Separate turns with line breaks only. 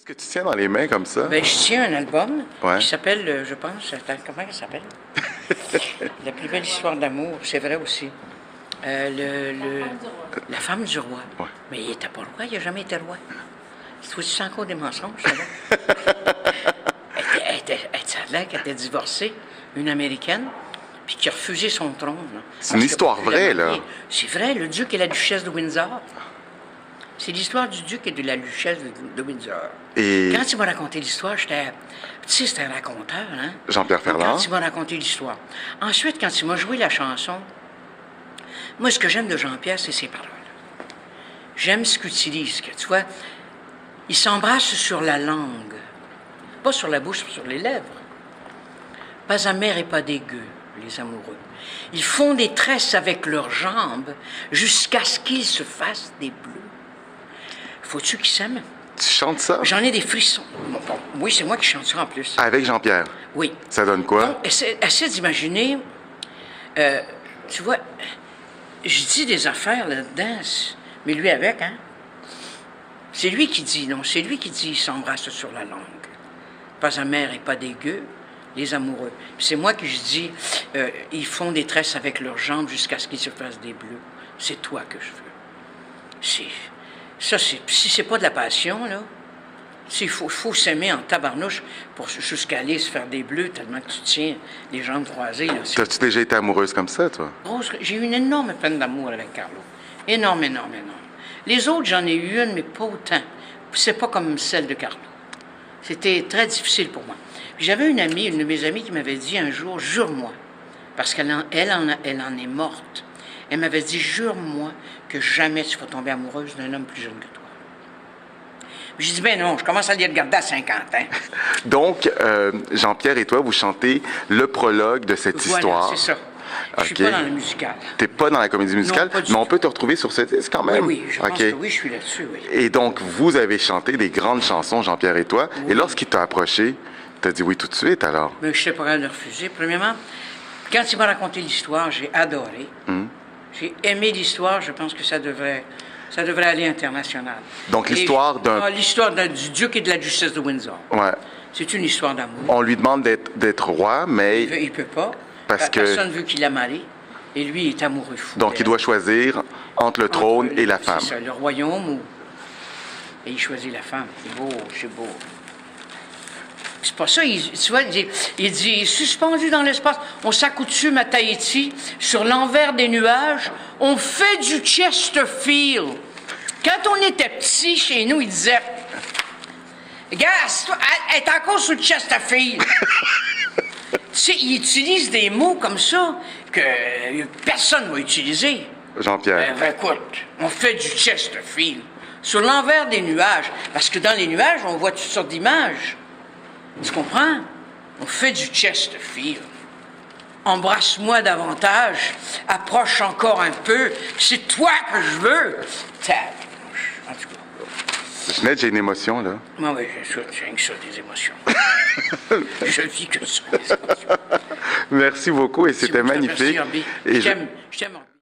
Qu'est-ce que tu tiens dans les mains comme ça?
Ben, je tiens un album
Ouais.
qui s'appelle, je pense, attends, comment il s'appelle? La plus belle histoire d'amour, c'est vrai aussi. La femme du roi.
Ouais.
Mais il n'était pas roi, il n'a jamais été roi. C'est encore des mensonges, ça va? Ça a l'air qu'elle était divorcée, une Américaine, puis qui a refusé son trône.
C'est une histoire vraie, là.
C'est vrai, le duc et la duchesse de Windsor. C'est l'histoire du duc et de la duchesse de Windsor.
Et
Quand il m'a raconté l'histoire, j'étais... Tu sais, c'était un raconteur, hein?
Jean-Pierre Ferland?
Quand il m'a raconté l'histoire. Ensuite, quand il m'a joué la chanson, moi, ce que j'aime de Jean-Pierre, c'est ses paroles. J'aime ce qu'il utilise, que tu vois, il s'embrasse sur la langue. Pas sur la bouche, sur les lèvres. Pas amer et pas dégueu, les amoureux. Ils font des tresses avec leurs jambes jusqu'à ce qu'ils se fassent des bleus. Faut-tu qu'ils s'aiment?
Tu chantes ça?
J'en ai des frissons. Bon, oui, c'est moi qui chante ça en plus.
Avec Jean-Pierre?
Oui.
Ça donne quoi?
Donc, essaie d'imaginer, tu vois, je dis des affaires là-dedans, mais lui avec, hein? C'est lui qui dit, non, c'est lui qui dit, il s'embrasse sur la langue. Pas amer et pas dégueu, les amoureux. Puis c'est moi qui je dis, ils font des tresses avec leurs jambes jusqu'à ce qu'ils se fassent des bleus. C'est toi que je veux. Si c'est pas de la passion, là, il faut s'aimer en tabarnouche pour jusqu'à aller se faire des bleus tellement que tu tiens les jambes croisées.
T'as-tu déjà été amoureuse comme ça, toi?
J'ai eu une énorme peine d'amour avec Carlo. Énorme, énorme, énorme. Les autres, j'en ai eu une, mais pas autant. C'est pas comme celle de Carlo. C'était très difficile pour moi. Puis j'avais une amie, une de mes amies, qui m'avait dit un jour, jure-moi, parce qu'elle en est morte. Elle m'avait dit, jure-moi que jamais tu vas tomber amoureuse d'un homme plus jeune que toi. J'ai dit, ben non, je commence à les regarder à 50 ans.
Donc, Jean-Pierre et toi, vous chantez le prologue de cette histoire.
Voilà, c'est ça. Je suis pas dans le musical.
T'es pas dans la comédie musicale,
non,
mais on peut te retrouver sur ce disque quand même.
Oui, je pense que oui, je suis là-dessus, oui.
Et donc, vous avez chanté des grandes chansons, Jean-Pierre et toi, et lorsqu'il t'a approché, t'as dit oui tout de suite, alors?
Mais je n'étais pas capable de refuser. Premièrement, quand il m'a raconté l'histoire, j'ai adoré. J'ai aimé l'histoire, je pense que ça devrait aller international.
Donc, l'histoire
l'histoire du duc et de la duchesse de Windsor.
Ouais.
C'est une histoire d'amour.
On lui demande d'être roi, mais...
Il peut pas.
Parce que...
Personne ne veut qu'il la marie. Et lui, il est amoureux fou.
Donc, il doit choir entre le trône et la femme.
C'est ça, le royaume ou... Et il choisit la femme. C'est beau, c'est beau. C'est pas ça, tu vois, il dit, suspendu dans l'espace, on s'accoutume à Tahiti, sur l'envers des nuages, on fait du Chesterfield. Quand on était petit, chez nous, il disait, regarde, elle est encore sur le Chesterfield. Tu sais, il utilise des mots comme ça que personne ne va utiliser.
Jean-Pierre.
Écoute, on fait du Chesterfield, sur l'envers des nuages, parce que dans les nuages, on voit toutes sortes d'images. Tu comprends? On fait du Chesterfield. Embrasse-moi davantage. Approche encore un peu. C'est toi que je veux. En tout cas.
Jeanette, j'ai une émotion, là.
Moi, oui, j'ai rien que ça, des émotions. Je vis que ça, des émotions.
Merci beaucoup et c'était magnifique.
Merci, Herbie. Je t'aime.